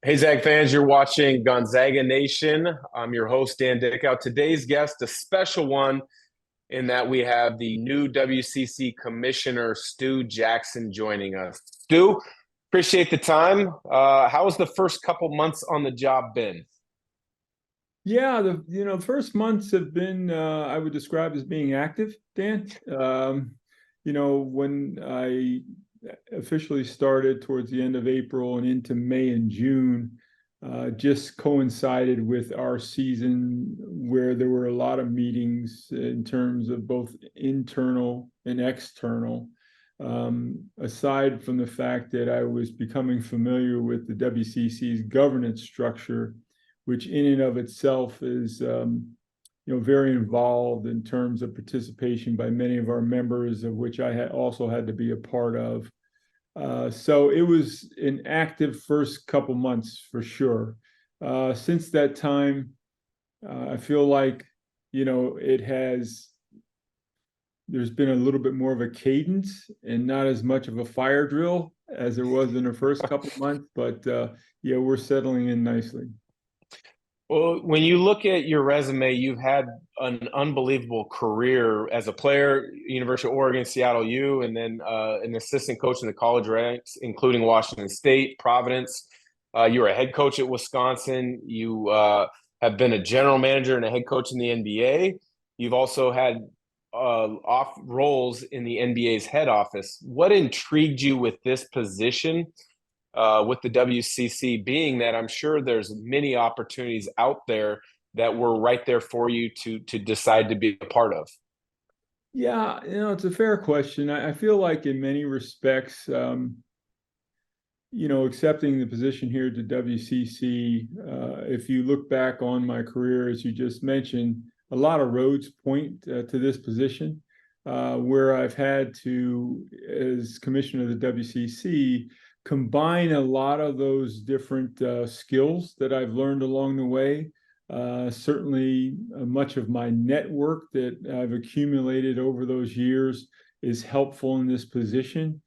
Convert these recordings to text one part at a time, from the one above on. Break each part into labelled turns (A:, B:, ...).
A: Hey, Zag fans, you're watching Gonzaga Nation. I'm your host, Dan Dickau. Today's guest, a special one in that we have the new WCC Commissioner, Stu Jackson, joining us. Stu, appreciate the time. How's the first couple months on the job been?
B: Yeah, the first months have been I would describe as being active, Dan. When I officially started towards the end of April and into May and June, just coincided with our season where there were a lot of meetings in terms of both internal and external. Aside from the fact that I was becoming familiar with the WCC's governance structure, which in and of itself is very involved in terms of participation by many of our members, of which I had also had to be a part of. So it was an active first couple months for sure. Since that time, I feel like there's been a little bit more of a cadence and not as much of a fire drill as there was in the first couple months. But yeah, we're settling in nicely.
A: Well, when you look at your resume, you've had an unbelievable career as a player, University of Oregon, Seattle U, and then an assistant coach in the college ranks, including Washington State, Providence. You were a head coach at Wisconsin. You have been a general manager and a head coach in the NBA. You've also had off roles in the NBA's head office. What intrigued you with this position? With the WCC being that I'm sure there's many opportunities out there that were right there for you to decide to be a part of.
B: Yeah, it's a fair question. I feel like in many respects, accepting the position here at the WCC, if you look back on my career, as you just mentioned, a lot of roads point to this position, where I've had to, as commissioner of the WCC, combine a lot of those different skills that I've learned along the way. Certainly, much of my network that I've accumulated over those years is helpful in this position.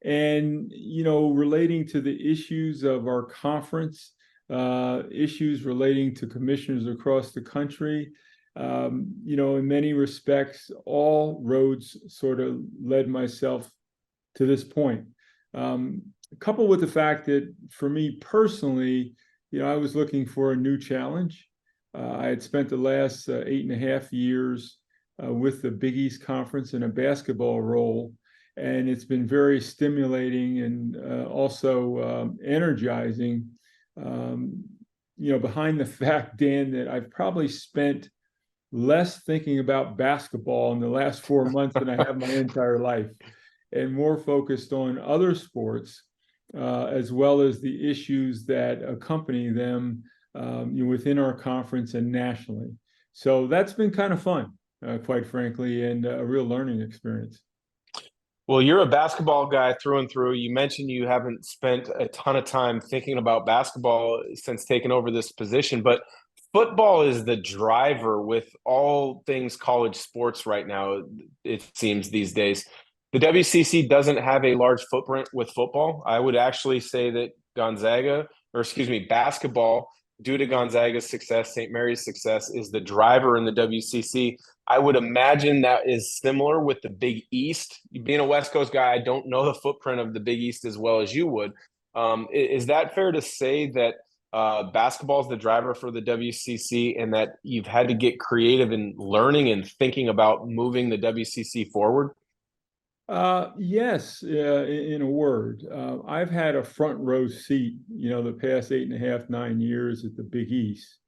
B: And, relating to the issues of our conference, issues relating to commissioners across the country, in many respects, all roads sort of led myself to this point. Coupled with the fact that for me personally, I was looking for a new challenge. I had spent the last 8.5 years with the Big East Conference in a basketball role, and it's been very stimulating and also energizing. Behind the fact, Dan, that I've probably spent less thinking about basketball in the last 4 months than I have my entire life, and more focused on other sports, as well as the issues that accompany them within our conference and nationally. So that's been kind of fun, quite frankly, and a real learning experience.
A: Well, you're a basketball guy through and through. You mentioned you haven't spent a ton of time thinking about basketball since taking over this position, but football is the driver with all things college sports right now, it seems these days. The WCC doesn't have a large footprint with football. I would actually say that basketball, due to Gonzaga's success, St. Mary's success, is the driver in the WCC. I would imagine that is similar with the Big East. Being a West Coast guy, I don't know the footprint of the Big East as well as you would. Is that fair to say that basketball is the driver for the WCC and that you've had to get creative in learning and thinking about moving the WCC forward?
B: Yes, in a word. I've had a front row seat, the past 8.5, 9 years at the Big East,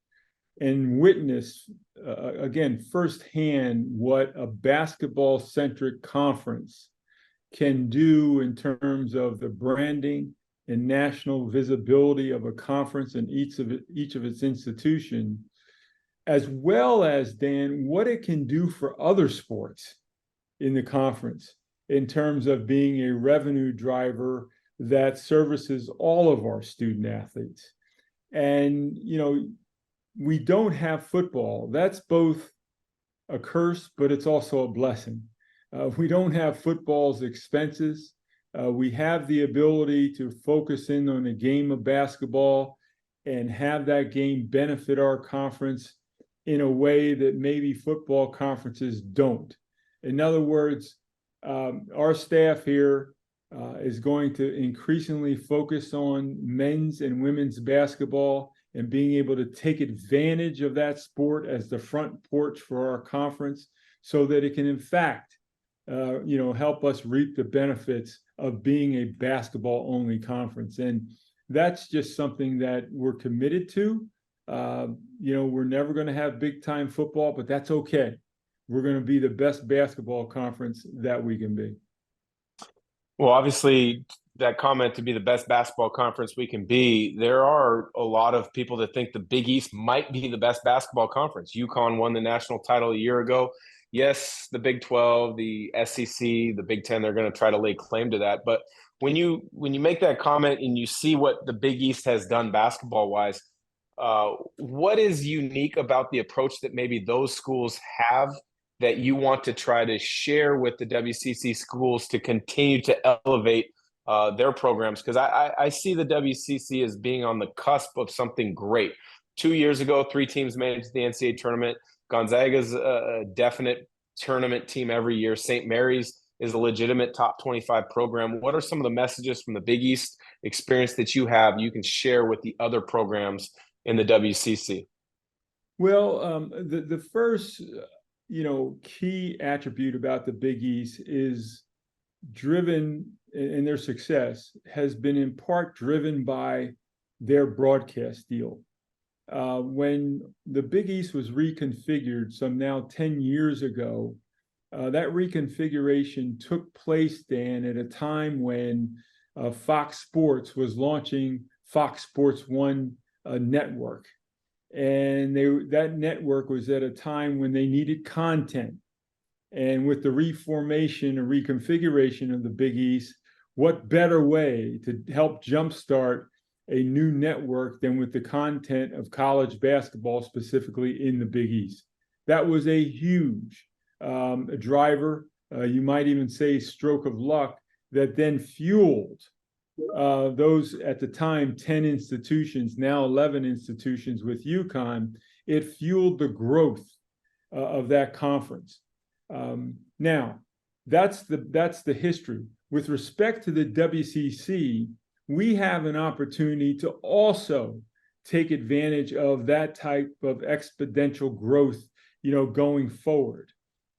B: and witnessed, again, firsthand what a basketball-centric conference can do in terms of the branding and national visibility of a conference and each of its institutions, as well as, Dan, what it can do for other sports in the conference in terms of being a revenue driver that services all of our student athletes. And, we don't have football. That's both a curse, but it's also a blessing. We don't have football's expenses. We have the ability to focus in on the game of basketball and have that game benefit our conference in a way that maybe football conferences don't. In other words, our staff here is going to increasingly focus on men's and women's basketball and being able to take advantage of that sport as the front porch for our conference so that it can, in fact, help us reap the benefits of being a basketball-only conference. And that's just something that we're committed to. We're never going to have big-time football, but that's okay. We're going to be the best basketball conference that we can be.
A: Well, obviously, that comment to be the best basketball conference we can be, there are a lot of people that think the Big East might be the best basketball conference. UConn won the national title a year ago. Yes, the Big 12, the SEC, the Big 10, they're going to try to lay claim to that. But when you make that comment and you see what the Big East has done basketball-wise, what is unique about the approach that maybe those schools have that you want to try to share with the WCC schools to continue to elevate their programs? Because I see the WCC as being on the cusp of something great. 2 years ago, 3 teams made it to the NCAA tournament. Gonzaga's a definite tournament team every year. St. Mary's is a legitimate top 25 program. What are some of the messages from the Big East experience that you have you can share with the other programs in the WCC?
B: Well, the first key attribute about the Big East is driven, and their success has been in part driven by their broadcast deal. When the Big East was reconfigured some now 10 years ago, that reconfiguration took place, Dan, at a time when Fox Sports was launching Fox Sports One network. And that network was at a time when they needed content. And with the reformation and reconfiguration of the Big East, what better way to help jumpstart a new network than with the content of college basketball, specifically in the Big East? That was a huge driver, you might even say stroke of luck, that then fueled those at the time 10 institutions, now 11 institutions with UConn. It fueled the growth of that conference. Now, that's the history. With respect to the WCC, we have an opportunity to also take advantage of that type of exponential growth, going forward.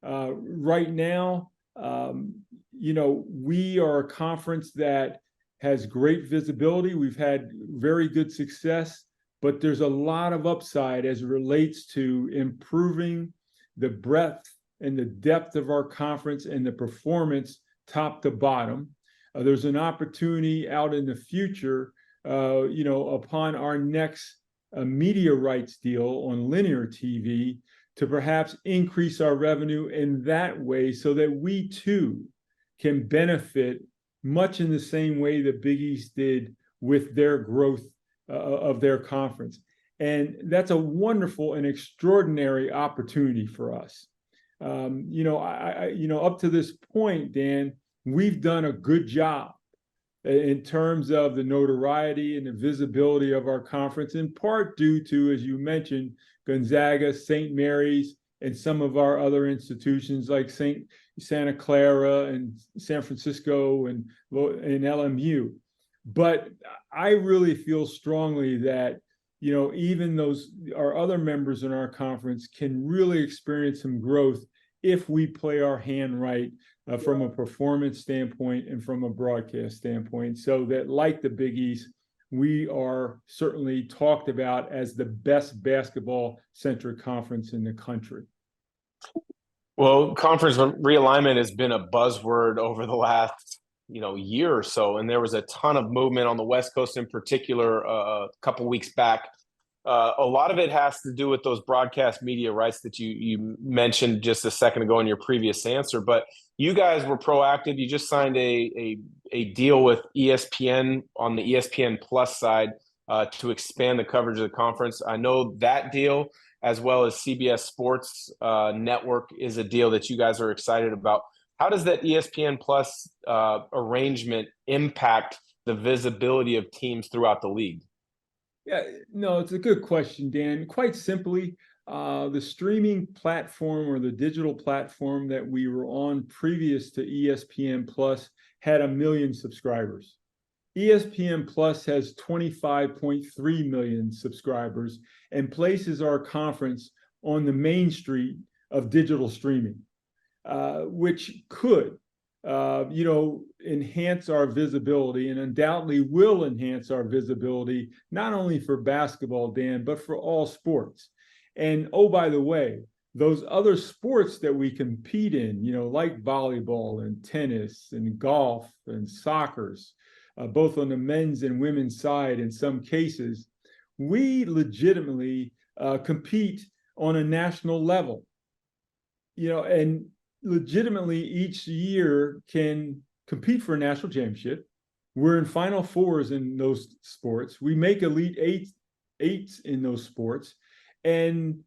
B: Right now, we are a conference that has great visibility. We've had very good success, but there's a lot of upside as it relates to improving the breadth and the depth of our conference and the performance top to bottom. There's an opportunity out in the future, upon our next media rights deal on linear TV, to perhaps increase our revenue in that way so that we too can benefit much in the same way that Big East did with their growth of their conference. And that's a wonderful and extraordinary opportunity for us. Up to this point, Dan, we've done a good job in terms of the notoriety and the visibility of our conference, in part due to, as you mentioned, Gonzaga, St. Mary's, and some of our other institutions like Santa Clara and San Francisco and LMU. But I really feel strongly that, even our other members in our conference can really experience some growth if we play our hand right from a performance standpoint and from a broadcast standpoint, so that, like the Big East, we are certainly talked about as the best basketball-centric conference in the country.
A: Well, conference realignment has been a buzzword over the last, year or so, and there was a ton of movement on the West Coast in particular a couple weeks back. A lot of it has to do with those broadcast media rights that you mentioned just a second ago in your previous answer. But you guys were proactive. You just signed a deal with ESPN on the ESPN Plus side to expand the coverage of the conference. I know that deal, as well as CBS Sports Network, is a deal that you guys are excited about. How does that ESPN Plus arrangement impact the visibility of teams throughout the league?
B: Yeah, no, it's a good question, Dan. Quite simply, the streaming platform or the digital platform that we were on previous to ESPN Plus had 1 million subscribers. ESPN Plus has 25.3 million subscribers and places our conference on the main street of digital streaming, which could, enhance our visibility and undoubtedly will enhance our visibility, not only for basketball, Dan, but for all sports. And oh, by the way, those other sports that we compete in, like volleyball and tennis and golf and soccer's, both on the men's and women's side in some cases, we legitimately compete on a national level. And legitimately each year can compete for a national championship. We're in Final Fours in those sports. We make Elite Eights in those sports. And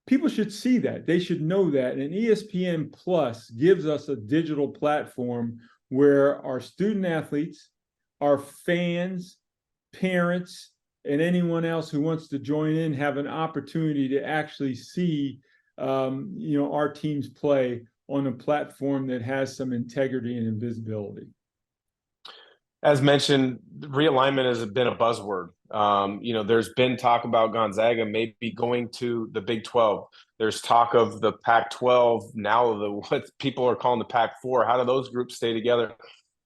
B: people should see that. They should know that. And ESPN Plus gives us a digital platform where our student athletes, our fans, parents, and anyone else who wants to join in have an opportunity to actually see our teams play on a platform that has some integrity and visibility.
A: As mentioned, realignment has been a buzzword. There's been talk about Gonzaga maybe going to the Big 12. There's talk of the Pac-12, now what people are calling the Pac-4. How do those groups stay together?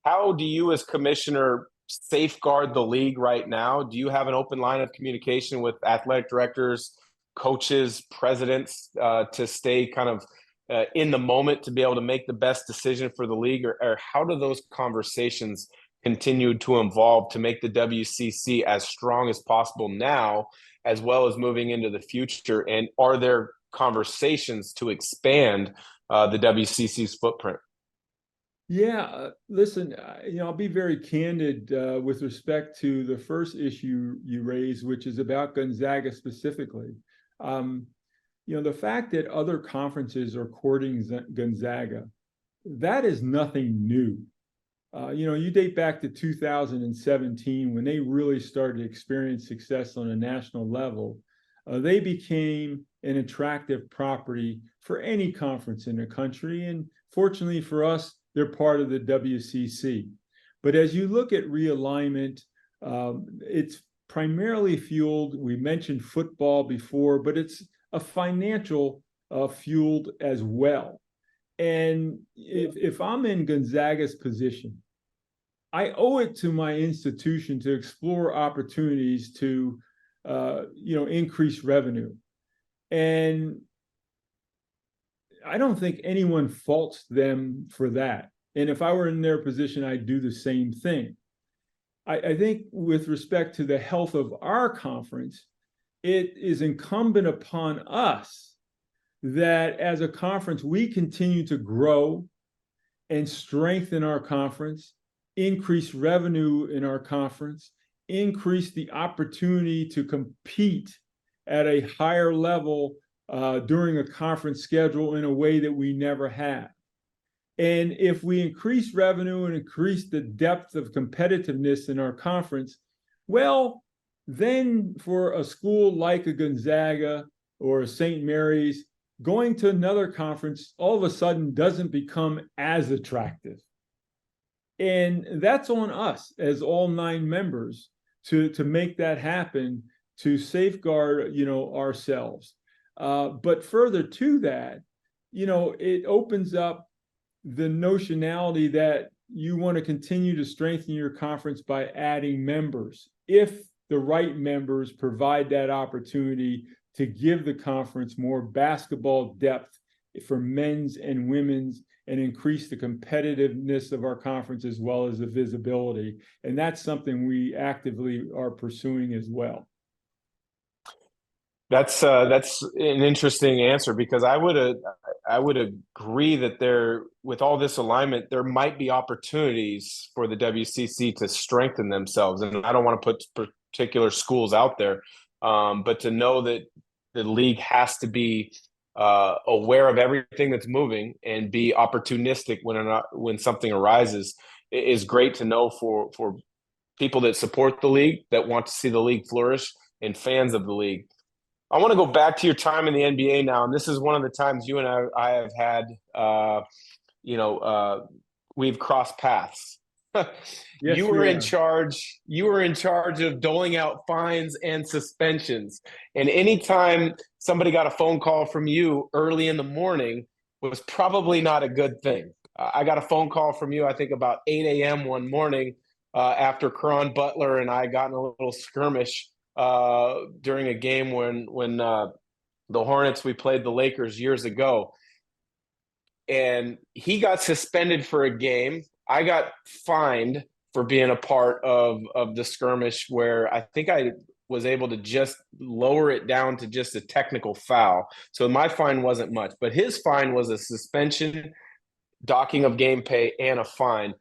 A: How do you, as commissioner, safeguard the league right now? Do you have an open line of communication with athletic directors, coaches, presidents to stay kind of in the moment to be able to make the best decision for the league? Or how do those conversations continue to evolve to make the WCC as strong as possible now, as well as moving into the future? And are there conversations to expand the WCC's footprint?
B: Yeah, listen, I'll be very candid with respect to the first issue you raised, which is about Gonzaga specifically. The fact that other conferences are courting Gonzaga, that is nothing new. You date back to 2017 when they really started to experience success on a national level. They became an attractive property for any conference in the country. And fortunately for us, they're part of the WCC. But as you look at realignment, it's primarily fueled, we mentioned football before, but it's a financial fueled as well. And if I'm in Gonzaga's position, I owe it to my institution to explore opportunities to, increase revenue. And I don't think anyone faults them for that. And if I were in their position, I'd do the same thing. I think with respect to the health of our conference, it is incumbent upon us that as a conference, we continue to grow and strengthen our conference, increase revenue in our conference, increase the opportunity to compete at a higher level during a conference schedule in a way that we never have. And if we increase revenue and increase the depth of competitiveness in our conference, well, then for a school like a Gonzaga or a St. Mary's, going to another conference all of a sudden doesn't become as attractive. And that's on us as all 9 members to make that happen, to safeguard, ourselves. But further to that, it opens up the notionality that you want to continue to strengthen your conference by adding members, if the right members provide that opportunity to give the conference more basketball depth for men's and women's and increase the competitiveness of our conference as well as the visibility. And that's something we actively are pursuing as well.
A: That's an interesting answer, because I would agree that with all this alignment, there might be opportunities for the WCC to strengthen themselves. And I don't want to put particular schools out there, but to know that the league has to be aware of everything that's moving and be opportunistic when something arises is great to know for people that support the league, that want to see the league flourish, and fans of the league. I want to go back to your time in the NBA now, and this is one of the times you and I have had, we've crossed paths.
B: Yes,
A: You
B: we
A: were in
B: are.
A: charge. You were in charge of doling out fines and suspensions. And anytime somebody got a phone call from you early in the morning was probably not a good thing. I got a phone call from you, I think about 8 a.m. one morning after Caron Butler and I got in a little skirmish during a game when the Hornets, we played the Lakers years ago. And he got suspended for a game. I got fined for being a part of the skirmish where I think I was able to just lower it down to just a technical foul. So my fine wasn't much, but his fine was a suspension, docking of game pay, and a fine.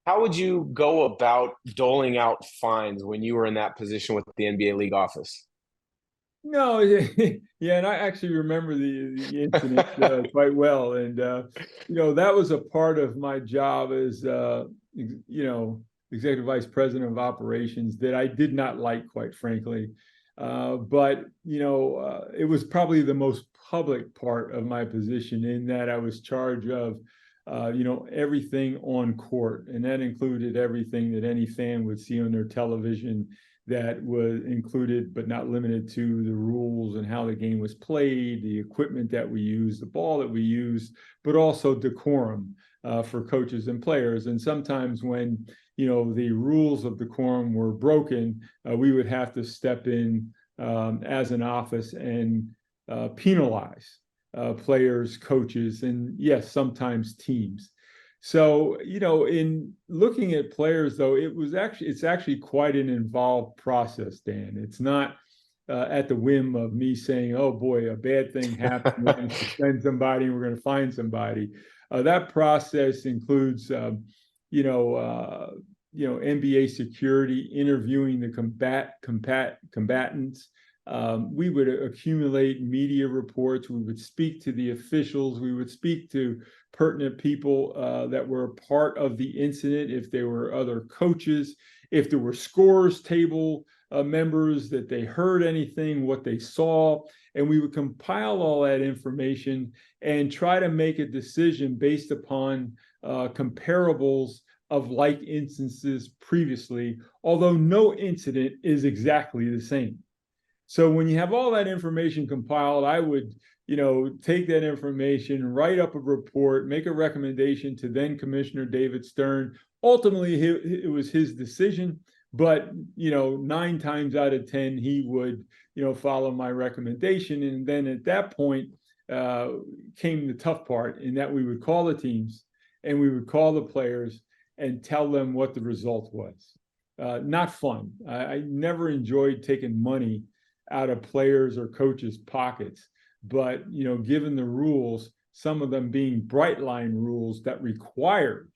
A: How would you go about doling out fines when you were in that position with the NBA league office?
B: No, yeah, and I actually remember the incident quite well, and that was a part of my job as executive vice president of operations that I did not like, quite frankly. But it was probably the most public part of my position in that I was charged of everything on court, and that included everything that any fan would see on their television that was included but not limited to the rules and how the game was played, the equipment that we used, the ball that we used, but also decorum for coaches and players. And sometimes when the rules of decorum were broken, we would have to step in as an office and penalize players, coaches, and yes, sometimes teams. So, in looking at players, though, it's actually quite an involved process, Dan. It's not at the whim of me saying, oh boy, a bad thing happened, we're going to suspend somebody, and we're going to find somebody. That process includes, NBA security, interviewing the combatants. We would accumulate media reports. We would speak to the officials. We would speak to pertinent people that were part of the incident. If there were other coaches, if there were scores table members, that they heard anything, what they saw, and we would compile all that information and try to make a decision based upon comparables of like instances previously, although no incident is exactly the same. So when you have all that information compiled, I would, take that information, write up a report, make a recommendation to then Commissioner David Stern. Ultimately, it was his decision, but 9 times out of 10, he would, follow my recommendation. And then at that point came the tough part, in that we would call the teams and we would call the players and tell them what the result was. Not fun. I never enjoyed taking money out of players or coaches' pockets. But, given the rules, some of them being bright line rules that required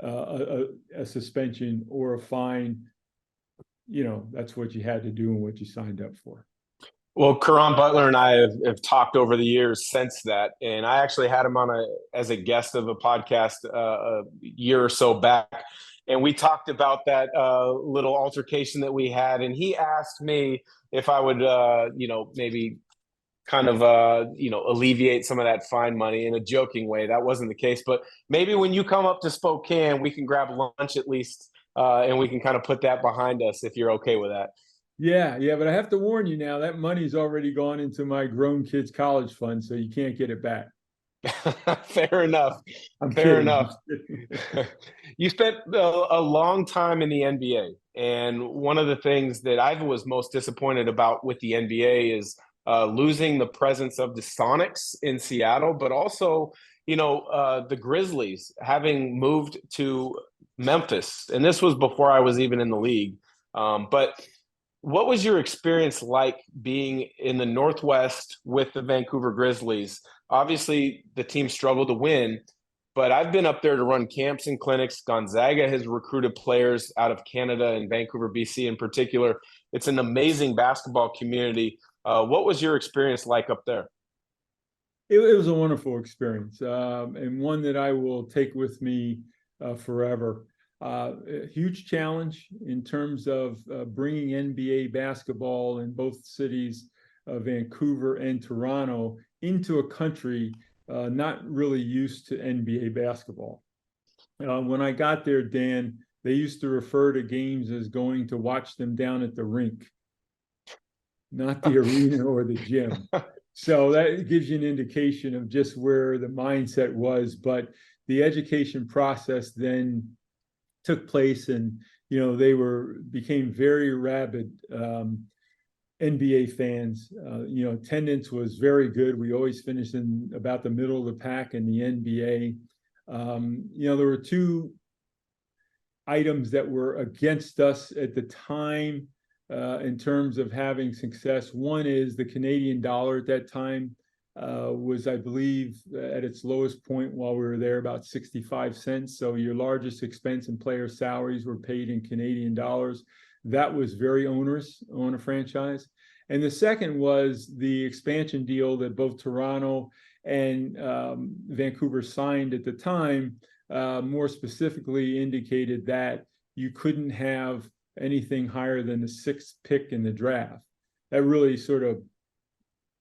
B: a suspension or a fine, that's what you had to do and what you signed up for.
A: Well, Caron Butler and I have talked over the years since that, and I actually had him on as a guest of a podcast a year or so back, and we talked about that little altercation that we had, and he asked me if I would, maybe kind of, alleviate some of that fine money in a joking way. That wasn't the case, but maybe when you come up to Spokane, we can grab lunch at least, and we can kind of put that behind us if you're okay with that.
B: Yeah, but I have to warn you now, that money's already gone into my grown kids' college fund, so you can't get it back.
A: Fair enough.
B: I'm
A: Fair
B: kidding.
A: enough. You spent a long time in the NBA, and one of the things that I was most disappointed about with the NBA is losing the presence of the Sonics in Seattle, but also, the Grizzlies having moved to Memphis, and this was before I was even in the league. But what was your experience like being in the Northwest with the Vancouver Grizzlies? Obviously, the team struggled to win, but I've been up there to run camps and clinics. Gonzaga has recruited players out of Canada and Vancouver, BC in particular. It's an amazing basketball community. What was your experience like up there?
B: It was a wonderful experience, and one that I will take with me forever. A huge challenge in terms of bringing NBA basketball in both cities, Vancouver and Toronto, into a country not really used to NBA basketball. When I got there, Dan, they used to refer to games as going to watch them down at the rink, not the arena or the gym. So that gives you an indication of just where the mindset was. But the education process then took place, and they became very rabid NBA fans. Attendance was very good. We always finished in about the middle of the pack in the NBA. There were two items that were against us at the time in terms of having success. One is the Canadian dollar at that time was, I believe, at its lowest point while we were there, about 65 cents. So your largest expense in player salaries were paid in Canadian dollars. That was very onerous on a franchise. And the second was the expansion deal that both Toronto and Vancouver signed at the time, more specifically indicated that you couldn't have anything higher than the 6th pick in the draft. That really sort of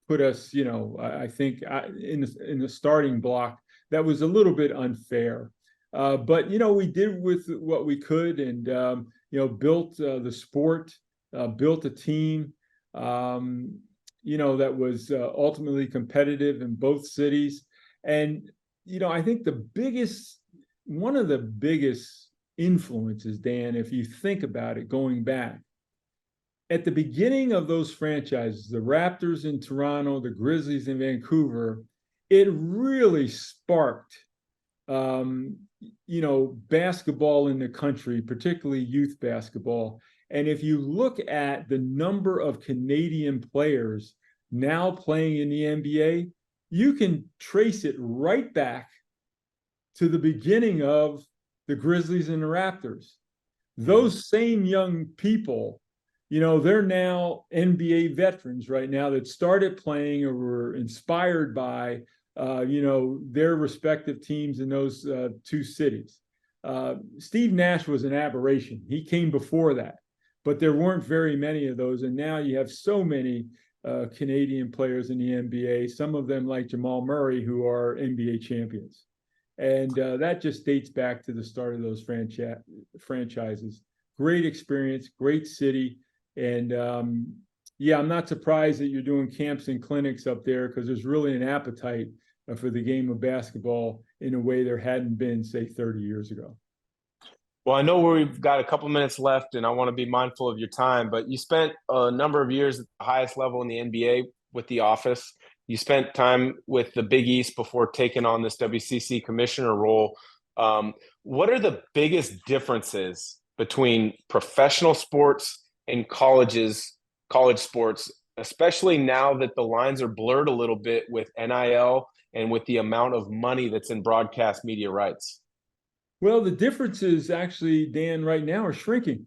B: put us, I think, in the starting block. That was a little bit unfair. But, we did with what we could, and, built the sport, built a team, that was ultimately competitive in both cities. And, I think one of the biggest influences, Dan, if you think about it, going back, at the beginning of those franchises, the Raptors in Toronto, the Grizzlies in Vancouver, it really sparked, basketball in the country, particularly youth basketball. And if you look at the number of Canadian players now playing in the NBA, you can trace it right back to the beginning of the Grizzlies and the Raptors. Those same young people, they're now NBA veterans right now that started playing or were inspired by, their respective teams in those two cities. Steve Nash was an aberration. He came before that, but there weren't very many of those. And now you have so many Canadian players in the NBA, some of them like Jamal Murray, who are NBA champions. And that just dates back to the start of those franchises. Great experience, great city. And I'm not surprised that you're doing camps and clinics up there, because there's really an appetite for the game of basketball in a way there hadn't been, say, 30 years ago.
A: Well, I know we've got a couple minutes left, and I want to be mindful of your time, but you spent a number of years at the highest level in the NBA with the office. You spent time with the Big East before taking on this WCC Commissioner role. What are the biggest differences between professional sports and college sports, especially now that the lines are blurred a little bit with NIL and with the amount of money that's in broadcast media rights?
B: Well, the differences actually, Dan, right now are shrinking.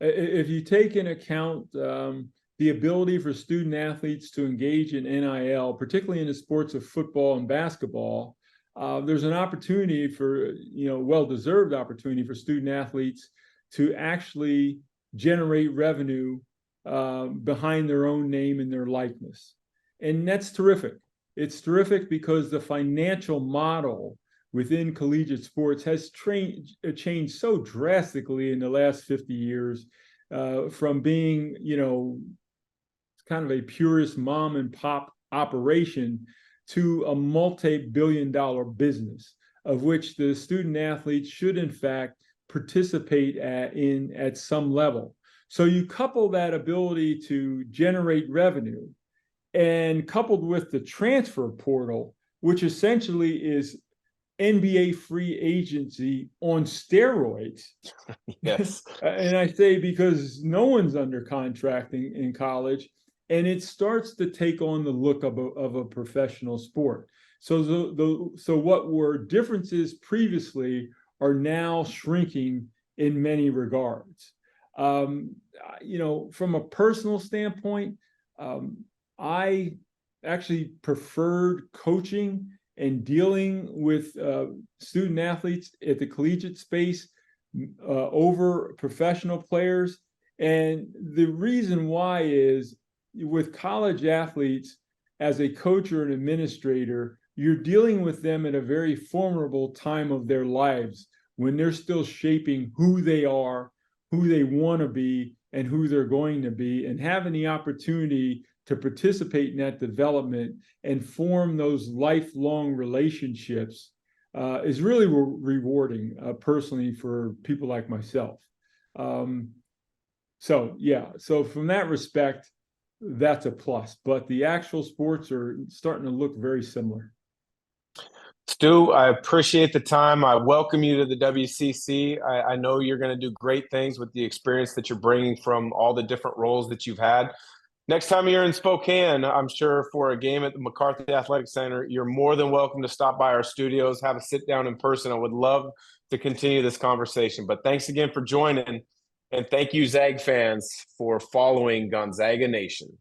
B: If you take into account the ability for student athletes to engage in NIL, particularly in the sports of football and basketball, there's an opportunity for, well-deserved opportunity for student athletes to actually generate revenue behind their own name and their likeness. And that's terrific. It's terrific because the financial model within collegiate sports has changed so drastically in the last 50 years, from being, kind of a purist mom and pop operation to a multi-billion-dollar business, of which the student athletes should in fact participate at some level. So you couple that ability to generate revenue, and coupled with the transfer portal, which essentially is NBA free agency on steroids.
A: Yes.
B: And I say because no one's under contract in college, and it starts to take on the look of a professional sport. So so what were differences previously are now shrinking in many regards. From a personal standpoint, I actually preferred coaching and dealing with student athletes at the collegiate space over professional players. And the reason why is with college athletes, as a coach or an administrator, you're dealing with them at a very formidable time of their lives when they're still shaping who they are, who they want to be, and who they're going to be, and having the opportunity to participate in that development and form those lifelong relationships is really rewarding personally for people like myself. So from that respect, that's a plus, but the actual sports are starting to look very similar.
A: Stu, I appreciate the time. I welcome you to the WCC. I know you're going to do great things with the experience that you're bringing from all the different roles that you've had. Next time you're in Spokane, I'm sure for a game at the McCarthy Athletic Center, you're more than welcome to stop by our studios, have a sit down in person. I would love to continue this conversation. But thanks again for joining. And thank you, Zag fans, for following Gonzaga Nation.